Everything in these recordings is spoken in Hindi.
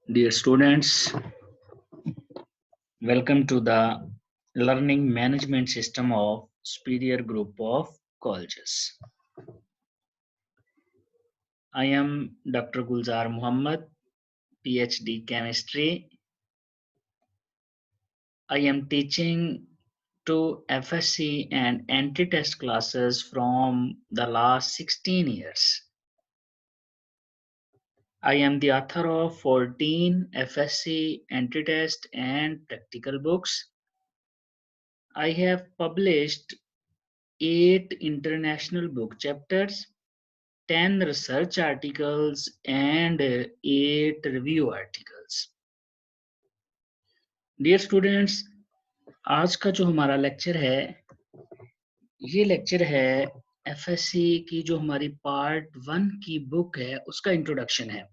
Dear students, welcome to the learning management system of Superior Group of Colleges. I am Dr. Gulzar Muhammad, PhD Chemistry. I am teaching two FSC and anti-test classes from the last 16 years. I am the author of 14 FSC anti-test and practical books. I have published 8 international book chapters, 10 research articles and 8 review articles. Dear students, आज का जो हमारा लेक्चर है, ये लेक्चर है एफएससी की जो हमारी पार्ट 1 की बुक है उसका इंट्रोडक्शन है।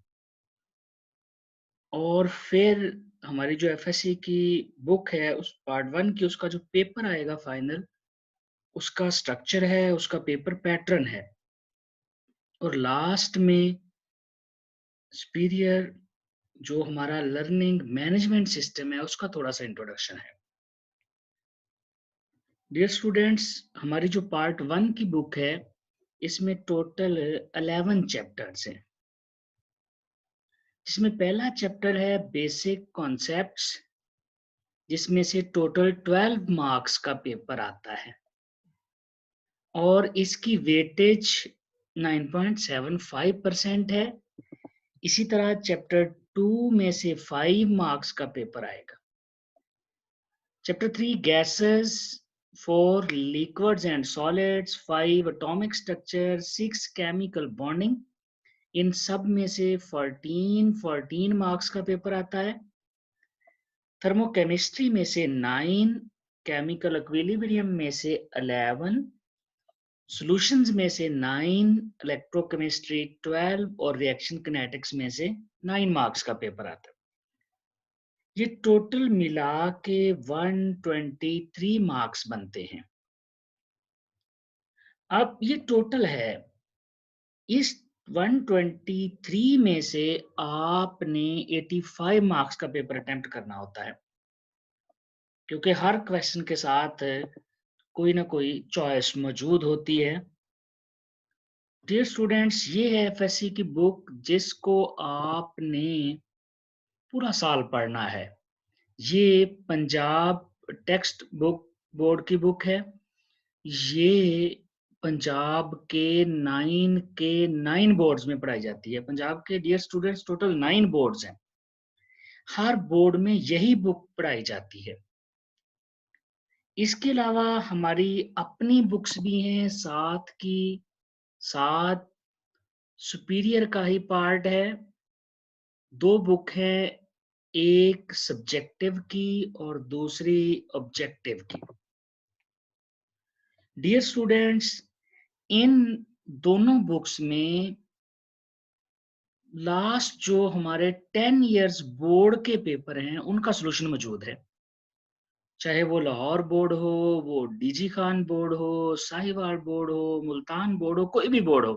और फिर हमारी जो एफएससी की बुक है उस पार्ट 1 की उसका जो पेपर आएगा फाइनल, उसका स्ट्रक्चर है, उसका पेपर पैटर्न है। और लास्ट में सुपीरियर जो हमारा लर्निंग मैनेजमेंट सिस्टम है उसका थोड़ा सा इंट्रोडक्शन है। डियर स्टूडेंट्स, हमारी जो पार्ट 1 की बुक है इसमें टोटल 11 चैप्टर्स हैं, जिसमें पहला चैप्टर है बेसिक कॉन्सेप्ट्स, जिसमें से टोटल 12 मार्क्स का पेपर आता है और इसकी वेटेज 9.75% है। इसी तरह चैप्टर 2 में से 5 मार्क्स का पेपर आएगा। Chapter 3 gases, 4 liquids and solids, 5 atomic structure, 6 chemical bonding। इन सब में से 14 मार्क्स का पेपर आता है। थर्मोकेमिस्ट्री में से 9, केमिकल इक्विलिब्रियम में से 11, सॉल्यूशंस में से 9, इलेक्ट्रोकेमिस्ट्री 12 और रिएक्शन किनेटिक्स में से 9 मार्क्स का पेपर आता है। ये टोटल मिला के 123 मार्क्स बनते हैं। अब ये टोटल है, इस 123 में से आपने 85 मार्क्स का पेपर अटेम्प्ट करना होता है, क्योंकि हर क्वेश्चन के साथ कोई ना कोई चॉइस मौजूद होती है। डियर स्टूडेंट्स, ये है एफएससी की बुक जिसको आपने पूरा साल पढ़ना है। ये पंजाब टेक्स्ट बुक बोर्ड की बुक है। ये पंजाब के 9 बोर्ड्स में पढ़ाई जाती है। पंजाब के डियर स्टूडेंट्स टोटल 9 बोर्ड्स हैं। हर बोर्ड में यही बुक पढ़ाई जाती है। इसके अलावा हमारी अपनी बुक्स भी हैं, साथ सुपीरियर का ही पार्ट है। 2 बुक है, एक सब्जेक्टिव की और दूसरी ऑब्जेक्टिव की। डियर स्टूडेंट्स, इन दोनों बुक्स में लास्ट जो हमारे 10 इयर्स बोर्ड के पेपर हैं उनका सॉल्यूशन मौजूद है। चाहे वो लाहौर बोर्ड हो, वो डीजी खान बोर्ड हो, साहिवाल बोर्ड हो, मुल्तान बोर्ड हो, कोई भी बोर्ड हो,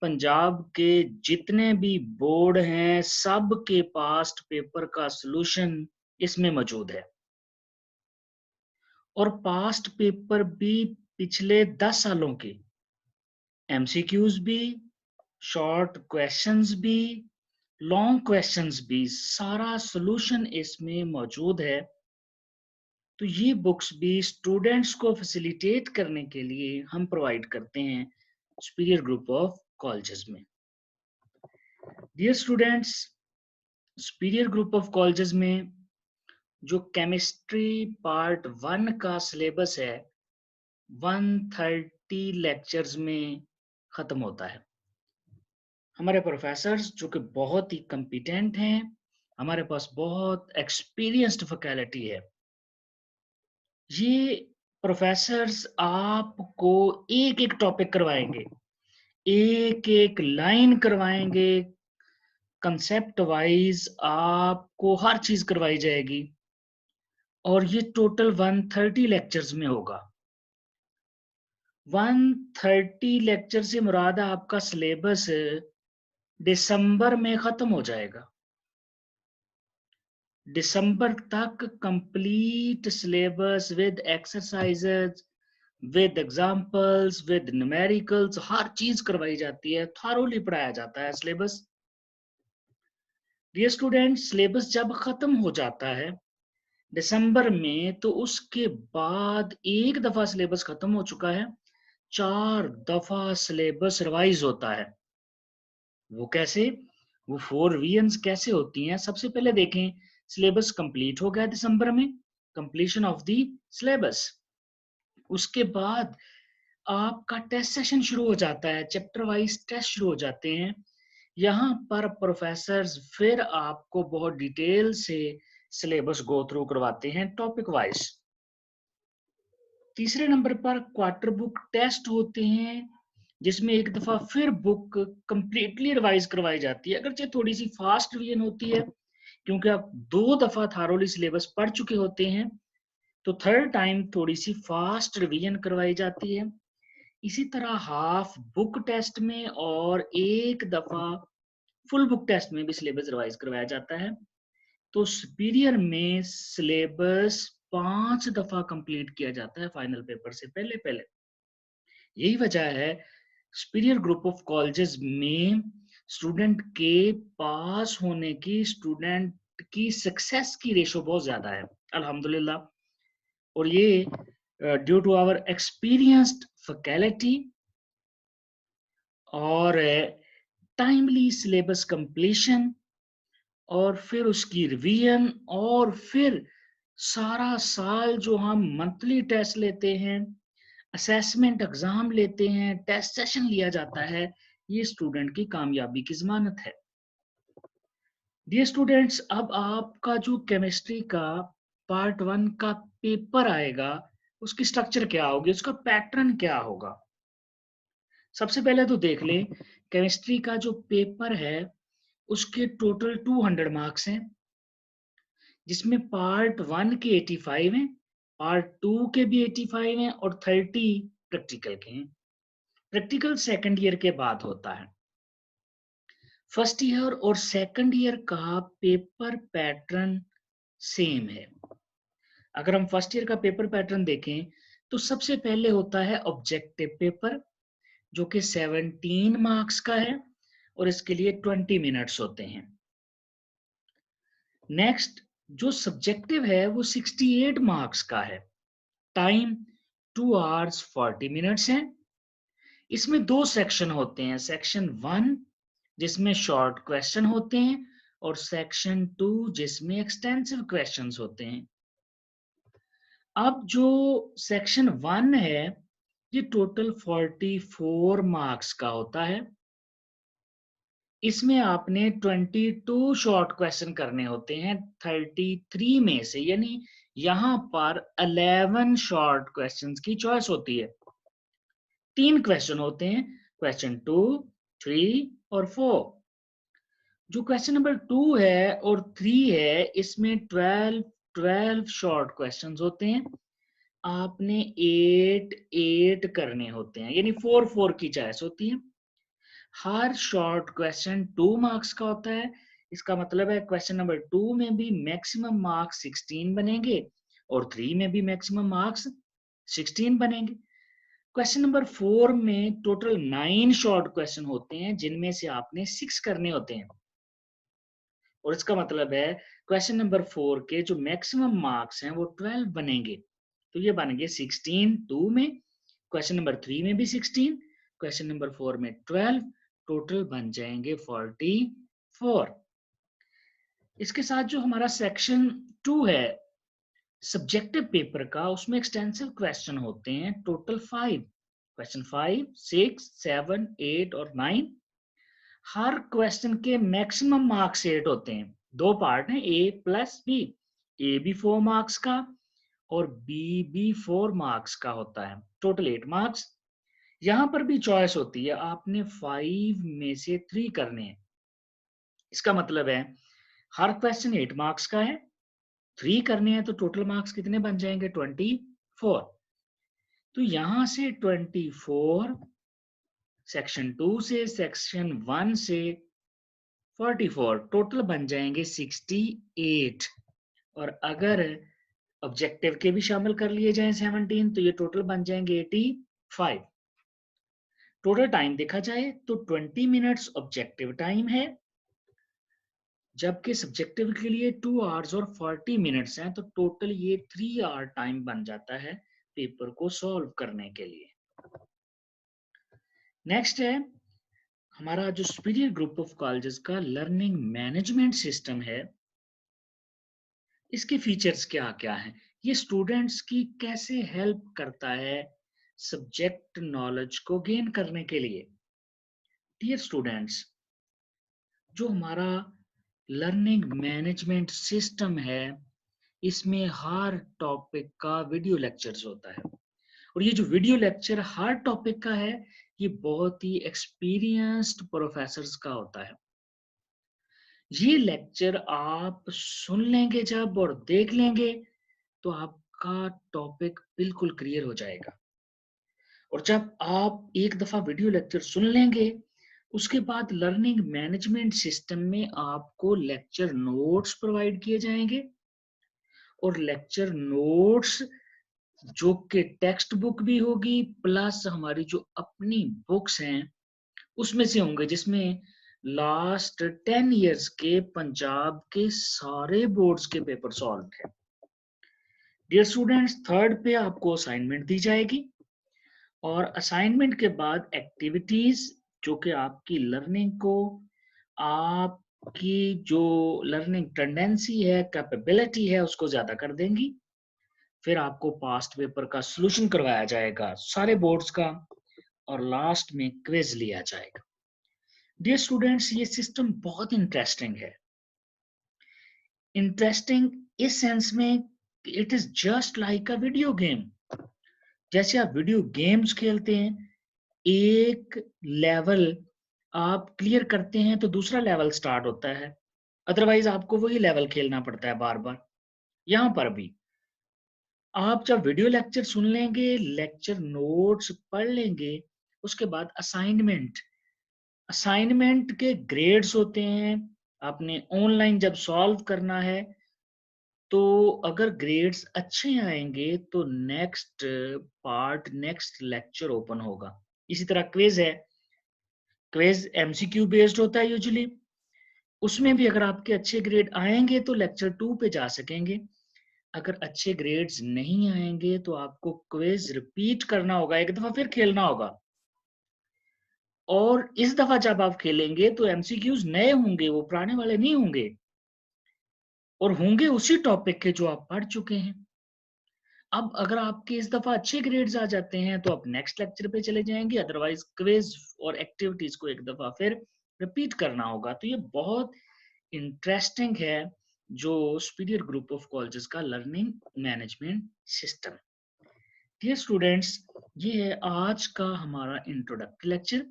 पंजाब के जितने भी बोर्ड हैं सब के पास्ट पेपर का सॉल्यूशन इसमें मौजूद है। और पास्ट पेपर भी पिछले 10 सालों के एमसीक्यूज भी, शॉर्ट क्वेश्चंस भी, लॉन्ग क्वेश्चंस भी, सारा सॉल्यूशन इसमें मौजूद है। तो ये बुक्स भी स्टूडेंट्स को फैसिलिटेट करने के लिए हम प्रोवाइड करते हैं सुपीरियर ग्रुप ऑफ कॉलेजेस में। Dear students, superior group of colleges में जो केमिस्ट्री पार्ट 1 का सिलेबस है 130 लेक्चर्स में खत्म होता है। हमारे प्रोफेसर्स जो कि बहुत ही कंपिटेंट हैं, हमारे पास बहुत एक्सपीरियंस्ड फैकल्टी है। ये प्रोफेसर्स आपको एक एक टॉपिक करवाएंगे, एक एक लाइन करवाएंगे, कंसेप्ट वाइज आपको हर चीज करवाई जाएगी। और ये टोटल 130 लेक्चर्स में होगा। 130 लेक्चर से मुराद आपका सिलेबस दिसंबर में खत्म हो जाएगा। दिसंबर तक complete syllabus with exercises, with examples, with numericals, हर चीज करवाई जाती है, थारोली पढ़ाया जाता है सिलेबस। डियर स्टूडेंट, सिलेबस जब खत्म हो जाता है दिसंबर में, तो उसके बाद एक दफा सिलेबस खत्म हो चुका है, 4 दफा सिलेबस रिवाइज होता है। वो कैसे? वो 4 रिवीजन्स कैसे होती हैं? सबसे पहले देखें, सिलेबस कंप्लीट हो गया दिसंबर में, कंप्लीशन ऑफ द सिलेबस। उसके बाद आपका टेस्ट सेशन शुरू हो जाता है, चैप्टर वाइज टेस्ट शुरू हो जाते हैं। यहाँ पर प्रोफेसर्स फिर आपको बहुत डिटेल से सिलेबस गो थ्रू करवाते हैं टॉपिक वाइज। तीसरे नंबर पर क्वार्टर बुक टेस्ट होते हैं, जिसमें एक दफा फिर बुक कंप्लीटली रिवाइज करवाई जाती है, अगरचे थोड़ी सी फास्ट रिवीजन होती है क्योंकि आप 2 दफा थारोली सिलेबस पढ़ चुके होते हैं, तो थर्ड टाइम थोड़ी सी फास्ट रिवीजन करवाई जाती है। इसी तरह हाफ बुक टेस्ट में और एक दफा फुल बुक टेस्ट में भी सिलेबस रिवाइज करवाया जाता है। तो सुपीरियर में सिलेबस 5 दफा कंप्लीट किया जाता है फाइनल पेपर से पहले पहले। यही वजह है सुपीरियर ग्रुप ऑफ कॉलेजेस में स्टूडेंट के पास होने की, स्टूडेंट की सक्सेस की रेशो बहुत ज्यादा है अल्हम्दुलिल्लाह। और ये due to our experienced faculty और टाइमली सिलेबस कंप्लीशन और फिर उसकी रिवीजन, और फिर सारा साल जो हम मंथली टेस्ट लेते हैं, असेसमेंट एग्जाम लेते हैं, टेस्ट सेशन लिया जाता है, ये स्टूडेंट की कामयाबी की जमानत है। डियर स्टूडेंट्स, अब आपका जो केमिस्ट्री का पार्ट 1 का पेपर आएगा, उसकी स्ट्रक्चर क्या होगी, उसका पैटर्न क्या होगा। सबसे पहले तो देख लें, केमिस्ट्री का जो पेपर है उसके टोटल 200 मार्क्स हैं, जिसमें पार्ट 1 के 85 हैं, पार्ट 2 के भी 85 हैं और 30 प्रैक्टिकल के हैं। प्रैक्टिकल सेकंड ईयर के बाद होता है। फर्स्ट ईयर और सेकंड ईयर का पेपर पैटर्न सेम है। अगर हम फर्स्ट ईयर का पेपर पैटर्न देखें, तो सबसे पहले होता है ऑब्जेक्टिव पेपर, जो कि 17 मार्क्स का है और इसके लिए 20 मिनट्स होते हैं। नेक्स्ट जो सब्जेक्टिव है वो 68 मार्क्स का है, टाइम 2 आवर्स 40 मिनट्स है। इसमें 2 सेक्शन होते हैं, सेक्शन 1 जिसमें शॉर्ट क्वेश्चन होते हैं और सेक्शन 2 जिसमें एक्सटेंसिव क्वेश्चंस होते हैं। अब जो सेक्शन 1 है ये टोटल 44 मार्क्स का होता है। इसमें आपने 22 शॉर्ट क्वेश्चन करने होते हैं 33 में से, यानी यहां पर 11 शॉर्ट क्वेश्चंस की चॉइस होती है। 3 क्वेश्चन होते हैं, क्वेश्चन 2, 3 और 4। जो क्वेश्चन नंबर 2 है और 3 है, इसमें 12 शॉर्ट क्वेश्चंस होते हैं। आपने 8 करने होते हैं, यानी 4 की चॉइस होती है। हर शॉर्ट क्वेश्चन 2 मार्क्स का होता है। इसका मतलब है क्वेश्चन नंबर 2 में भी मैक्सिमम मार्क्स 16 बनेंगे और 3 में भी मैक्सिमम मार्क्स 16 बनेंगे। क्वेश्चन नंबर 4 में टोटल 9 शॉर्ट क्वेश्चन होते हैं, जिनमें से आपने 6 करने होते हैं। और इसका मतलब है क्वेश्चन नंबर 4 के जो मैक्सिमम मार्क्स हैं वो 12 बनेंगे। तो ये बन गए 16 2 में, क्वेश्चन नंबर 3 में भी 16, क्वेश्चन नंबर 4 में 12, टोटल बन जाएंगे 44। इसके साथ जो हमारा सेक्शन 2 है सब्जेक्टिव पेपर का, उसमें एक्सटेंसिव क्वेश्चन होते हैं टोटल 5, क्वेश्चन 5, 6, 7, 8 और 9। हर क्वेश्चन के मैक्सिमम मार्क्स 8 होते हैं। 2 पार्ट हैं, ए प्लस बी। ए भी 4 मार्क्स का और बी भी 4 मार्क्स का होता है, टोटल 8 मार्क्स। यहां पर भी चॉइस होती है, आपने 5 में से 3 करने हैं। इसका मतलब है हर क्वेश्चन 8 मार्क्स का है, 3 करने हैं, तो टोटल मार्क्स कितने बन जाएंगे 24। तो यहां से 24, सेक्शन 2 से, सेक्शन 1 से 44, टोटल बन जाएंगे 68। और अगर ऑब्जेक्टिव के भी शामिल कर लिए जाएं 17 तो ये टोटल बन जाएंगे 85। टोटल टाइम देखा जाए तो 20 मिनट्स ऑब्जेक्टिव टाइम है, जबकि सब्जेक्टिव के लिए 2 आवर्स और 40 मिनट्स हैं, तो टोटल ये 3 आवर टाइम बन जाता है पेपर को सॉल्व करने के लिए। नेक्स्ट है हमारा जो सुपीरियर ग्रुप ऑफ कॉलेजेस का लर्निंग मैनेजमेंट सिस्टम है, इसके फीचर्स क्या-क्या हैं? ये स्टूडेंट्स की कैसे हेल्प करता है सब्जेक्ट नॉलेज को गेन करने के लिए? डियर स्टूडेंट्स, जो हमारा लर्निंग मैनेजमेंट सिस्टम है, इसमें हर टॉपिक का वीडियो लेक्चर्स होता है और ये जो वीडियो लेक्चर हर टॉपिक का है, ये बहुत ही एक्सपीरियंस्ड प्रोफेसर्स का होता है। ये लेक्चर आप सुन लेंगे जब और देख लेंगे, तो आपका टॉपिक बिल्कुल क्लियर हो जाएगा। और जब आप एक दफ़ा वीडियो लेक्चर सुन लेंगे, उसके बाद लर्निंग मैनेजमेंट सिस्टम में आपको लेक्चर नोट्स प्रोवाइड किए जाएँगे और लेक्चर नोट्स जो कि टेक्स्ट बुक भी होगी प्लस हमारी जो अपनी बुक्स हैं, उसमें से होंगे जिसमें लास्ट 10 इयर्स के पंजाब के सारे बोर्ड्स के पेपर सॉल्व्ड हैं। डियर स्टूडेंट्स, थर्ड पे आपको असाइनमेंट दी जाएगी और असाइनमेंट के बाद एक्टिविटीज जो कि आपकी लर्निंग को, आपकी जो लर्निंग टेंडेंसी है, कैपेबिलिटी है, उसको ज्यादा कर देंगी। फिर आपको पास्ट पेपर का सॉल्यूशन करवाया जाएगा सारे बोर्ड्स का और लास्ट में क्विज लिया जाएगा। डियर स्टूडेंट्स, ये सिस्टम बहुत इंटरेस्टिंग है। इंटरेस्टिंग इस सेंस में it is just like a video game. जैसे आप वीडियो गेम्स खेलते हैं, एक लेवल आप क्लियर करते हैं तो दूसरा लेवल स्टार्ट होता है, अदरवाइज आपको वही लेवल खेलना पड़ता है बार बार। यहाँ पर भी आप जब वीडियो लेक्चर सुन लेंगे, लेक्चर नोट्स पढ़ लेंगे, उसके बाद असाइनमेंट, असाइनमेंट के ग्रेड्स होते हैं। आपने ऑनलाइन जब सॉल्व करना है, तो अगर ग्रेड्स अच्छे आएंगे तो नेक्स्ट लेक्चर ओपन होगा। इसी तरह क्विज है, क्विज एमसीक्यू बेस्ड होता है यूजुअली, उसमें भी अगर आपके अच्छे ग्रेड आएंगे तो लेक्चर 2 पे जा सकेंगे। अगर अच्छे ग्रेड्स नहीं आएंगे तो आपको क्विज रिपीट करना होगा, एक दफा फिर खेलना होगा। और इस दफा जब आप खेलेंगे तो एमसीक्यूज नए होंगे, वो पुराने वाले नहीं होंगे और होंगे उसी टॉपिक के जो आप पढ़ चुके हैं। अब अगर आपके इस दफा अच्छे ग्रेड्स आ जाते हैं तो आप नेक्स्ट लेक्चर पे चले जाएंगे, अदरवाइज क्विज और एक्टिविटीज को एक दफा फिर रिपीट करना होगा। तो ये बहुत इंटरेस्टिंग है जो सुपीरियर ग्रुप ऑफ कॉलेजेस का learning management system. Dear students, ये है आज का हमारा इंट्रोडक्टरी लेक्चर।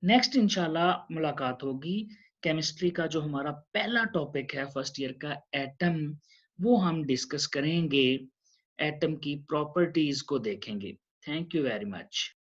नेक्स्ट इंशाल्लाह मुलाकात होगी, केमिस्ट्री का जो हमारा पहला टॉपिक है फर्स्ट ईयर का, एटम, वो हम डिस्कस करेंगे, एटम की प्रॉपर्टीज को देखेंगे। Thank you very much.